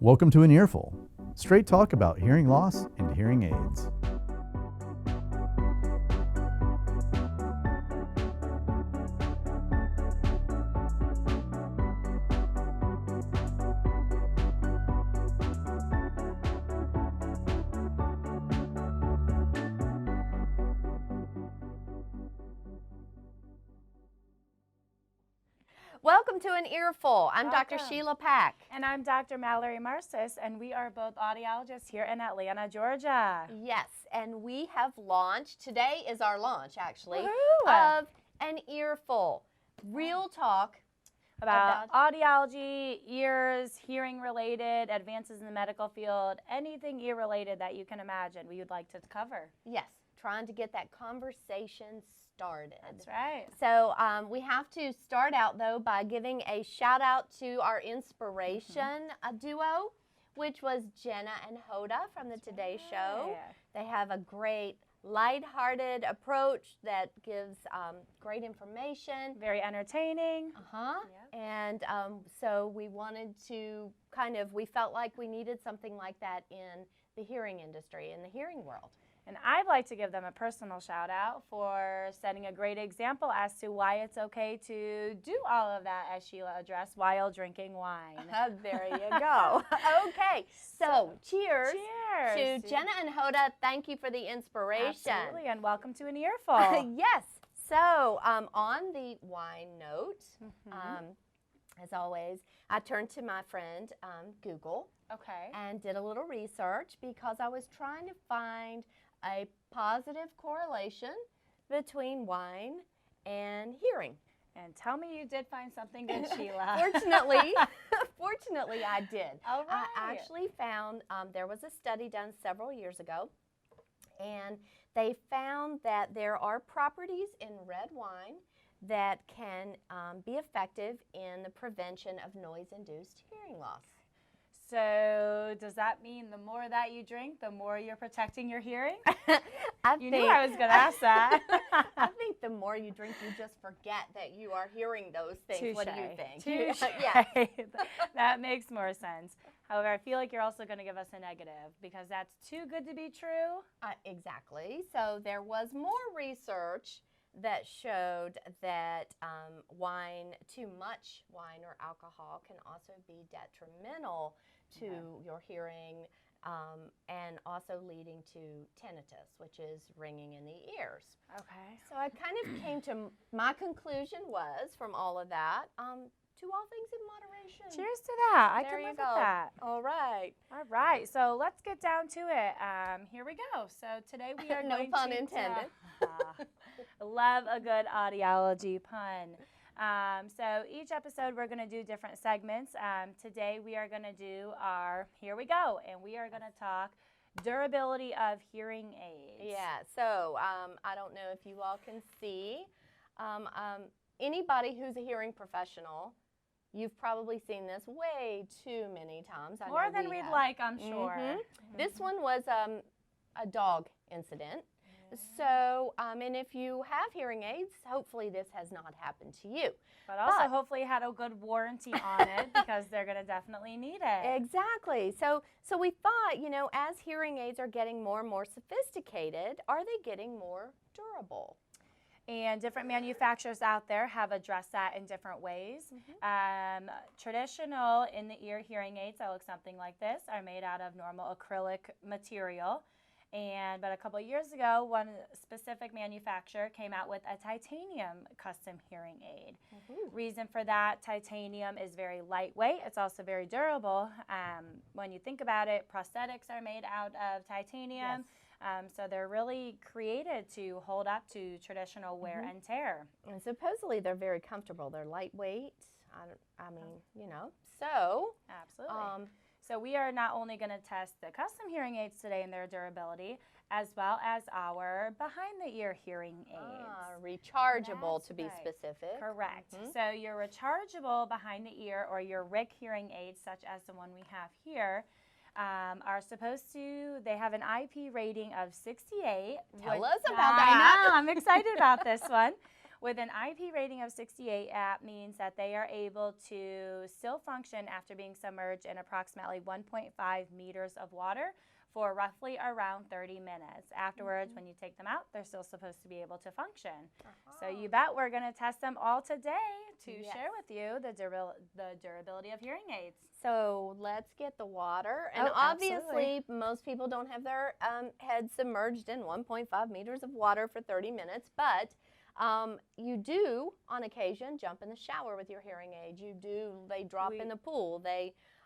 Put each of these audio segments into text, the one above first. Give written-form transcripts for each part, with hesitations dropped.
Welcome to an Earful, straight talk about hearing loss and hearing aids. Welcome to an Earful. I'm Dr. Welcome. Sheila Pack. And I'm Dr. Mallory Marcis, and we are both audiologists here in Atlanta, Georgia. Yes, and we have launched, today is our launch actually, Woohoo! of an Earful. Real talk About audiology, ears, hearing related, advances in the medical field, anything ear related that you can imagine we would like to cover. yes, trying to get that conversation started. That's right. So we have to start out though by giving a shout out to our inspiration duo, which was Jenna and Hoda from the Today Show. They have a great lighthearted approach that gives great information. Very entertaining. Yep. And so we wanted to we felt like we needed something like that in the hearing industry, in the hearing world. And I'd like to give them a personal shout out for setting a great example as to why it's okay to do all of that, as Sheila addressed, while drinking wine. There you go. Okay, so cheers to Jenna and Hoda. Thank you for the inspiration. Absolutely, and welcome to an Earful. Yes. So on the wine note, as always, I turned to my friend Google and did a little research because I was trying to find a positive correlation between wine and hearing. And tell me you did find something good, Sheila. Fortunately, I did. All right. I actually found there was a study done several years ago, and they found that there are properties in red wine that can be effective in the prevention of noise-induced hearing loss. So does that mean the more that you drink, the more you're protecting your hearing? You knew I was going to ask that. I think the more you drink, you just forget that you are hearing those things. Touché. What do you think? Touché. Yeah. That makes more sense. However, I feel like you're also going to give us a negative because that's too good to be true. Exactly. So there was more research that showed that too much wine or alcohol can also be detrimental to your hearing and also leading to tinnitus, which is ringing in the ears. Okay. So I kind of came to my conclusion was from all of that, to all things in moderation. Cheers to that. I There can you live go. with that. All right. All right. So let's get down to it. Here we go. So today we are No going pun to intended. Love a good audiology pun. So each episode we're going to do different segments. Today we are going to do here we go, and we are going to talk durability of hearing aids. Yeah, so I don't know if you all can see. Anybody who's a hearing professional, you've probably seen this way too many times. More than we'd like, I'm sure. This one was a dog incident. So, and if you have hearing aids, hopefully this has not happened to you. But also hopefully you had a good warranty on it because they're going to definitely need it. Exactly. So we thought, as hearing aids are getting more and more sophisticated, are they getting more durable? And different manufacturers out there have addressed that in different ways. Traditional in-the-ear hearing aids that look something like this are made out of normal acrylic material. But a couple of years ago, one specific manufacturer came out with a titanium custom hearing aid. Reason for that, titanium is very lightweight. It's also very durable. When you think about it, prosthetics are made out of titanium. So they're really created to hold up to traditional wear and tear. And supposedly they're very comfortable. They're lightweight. So. Absolutely. So we are not only going to test the custom hearing aids today and their durability, as well as our behind-the-ear hearing aids. Rechargeable to be specific. Correct. So your rechargeable behind-the-ear or your RIC hearing aids, such as the one we have here, are supposed to, they have an IP rating of 68. Tell us about that. I know, I'm excited about this one. With an IP rating of 68, app means that they are able to still function after being submerged in approximately 1.5 meters of water for roughly around 30 minutes. Afterwards, when you take them out, they're still supposed to be able to function. So you bet we're going to test them all today to share with you the durability of hearing aids. So let's get the water. And Oh, obviously, absolutely. most people don't have their head submerged in 1.5 meters of water for 30 minutes, but you do, on occasion, jump in the shower with your hearing aids. You do, they drop in the pool.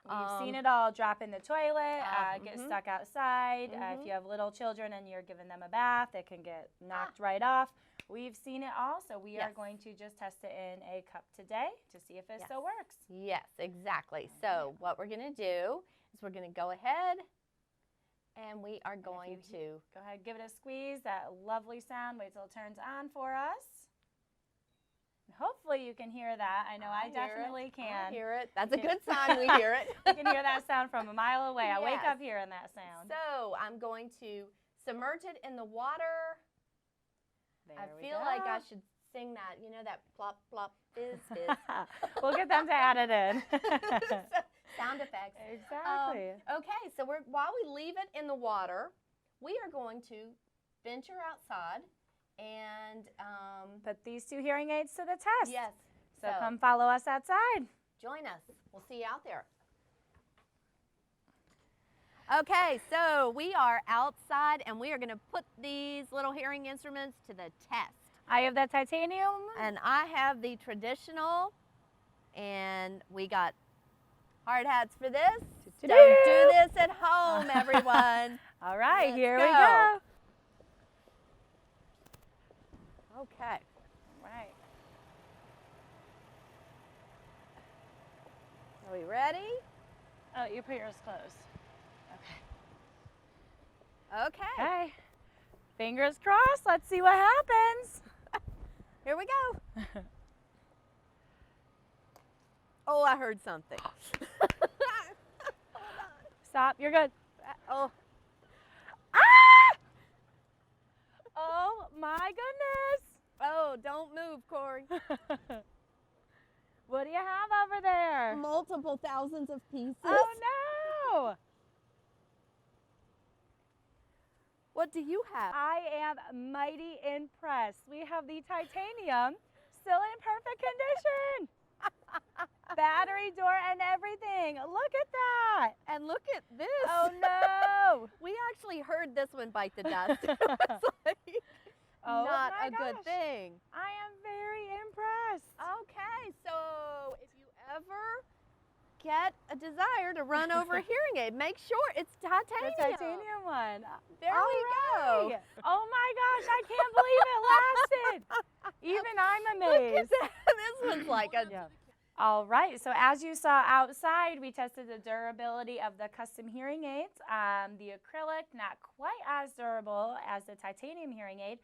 We've seen it all. Drop in the toilet, get stuck outside. If you have little children and you're giving them a bath, it can get knocked right off. We've seen it all, so we are going to just test it in a cup today to see if it still works. Yes, exactly. So what we're going to do is we're going to go ahead and we are going to go ahead, give it a squeeze. That lovely sound. Wait till it turns on for us. Hopefully you can hear that. I know I definitely can. I hear it. That's a good sign we hear it. You can hear that sound from a mile away. I wake up hearing that sound. So I'm going to submerge it in the water. There I we feel go. like I should sing that, you know, that plop, plop, fizz, fizz. We'll get them to add it in. Sound effects. Exactly. Okay, so while we leave it in the water, we are going to venture outside and put these two hearing aids to the test. Yes. So come follow us outside. Join us. We'll see you out there. Okay, so we are outside and we are going to put these little hearing instruments to the test. I have the titanium. And I have the traditional. And we got hard hats for this. Don't do this at home, everyone. All right, Let's here go. we go. Okay. All right. Are we ready? Oh, you put yours close. Okay. Okay. Fingers crossed. Let's see what happens. Here we go. Oh, I heard something. Stop. You're good. Oh. Ah! Oh, my goodness. Oh, don't move, Corey. What do you have over there? Multiple thousands of pieces. Oh, no. What do you have? I am mighty impressed. We have the titanium still in perfect condition. Battery door and everything. Look at that. And look at this. Oh, no. We actually heard this one bite the dust. It was like not a good thing. I am very impressed. Okay, so if you ever get a desire to run over a hearing aid, make sure it's titanium. The titanium one. There we go. Oh my gosh, I can't believe it lasted. Even I'm amazed. Look at that. This one's like a... All right, so as you saw outside, we tested the durability of the custom hearing aids. The acrylic, not quite as durable as the titanium hearing aid,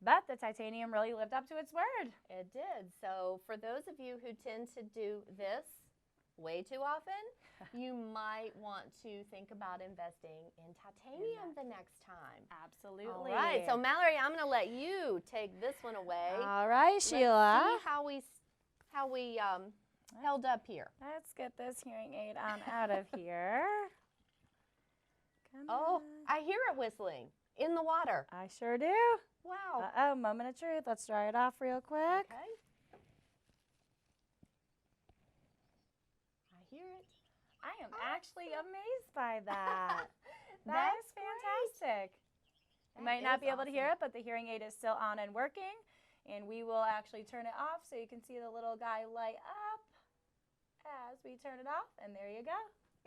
but the titanium really lived up to its word. It did. So for those of you who tend to do this way too often, you might want to think about investing in titanium the next time. Absolutely. All right, so Mallory, I'm going to let you take this one away. All right, Sheila. Let's see how we held up here. Let's get this hearing aid on out of here. Come Oh, on. I hear it whistling in the water. I sure do. Wow. Uh-oh, moment of truth. Let's dry it off real quick. Okay. I hear it. I am actually amazed by that. That That's is fantastic. You That might not is be able to hear awesome. it, but the hearing aid is still on and working. And we will actually turn it off so you can see the little guy light up as we turn it off. And there you go.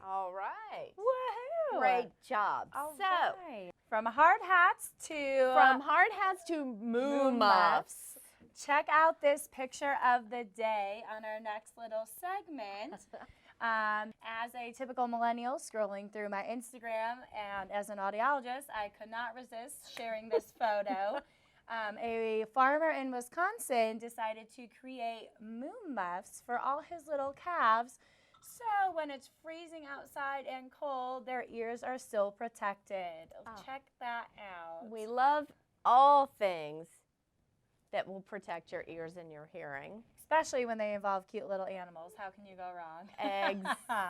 All right. Woohoo! Great job. All so, right. From hard hats to from hard hats to moon muffs. Check out this picture of the day on our next little segment. As a typical millennial scrolling through my Instagram and as an audiologist, I could not resist sharing this photo. A farmer in Wisconsin decided to create moon muffs for all his little calves. So when it's freezing outside and cold, their ears are still protected. Oh. Check that out. We love all things that will protect your ears and your hearing. Especially when they involve cute little animals. How can you go wrong?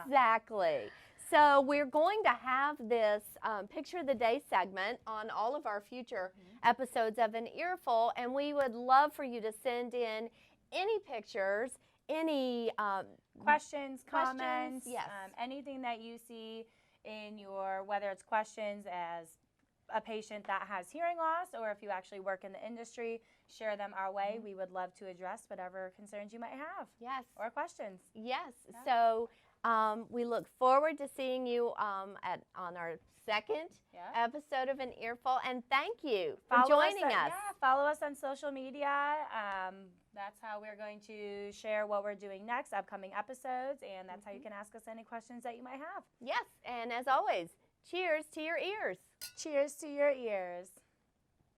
Exactly. So we're going to have this Picture of the Day segment on all of our future episodes of An Earful, and we would love for you to send in any pictures, any Questions, comments, yes. Anything that you see in your, whether it's questions as a patient that has hearing loss or if you actually work in the industry, share them our way. We would love to address whatever concerns you might have. Yes. Or questions. Yes. Yeah. So we look forward to seeing you on our second episode of An Earful, and thank you for joining us. Yeah, follow us on social media. That's how we're going to share what we're doing next, upcoming episodes, and that's how you can ask us any questions that you might have. Yes, and as always, cheers to your ears. Cheers to your ears.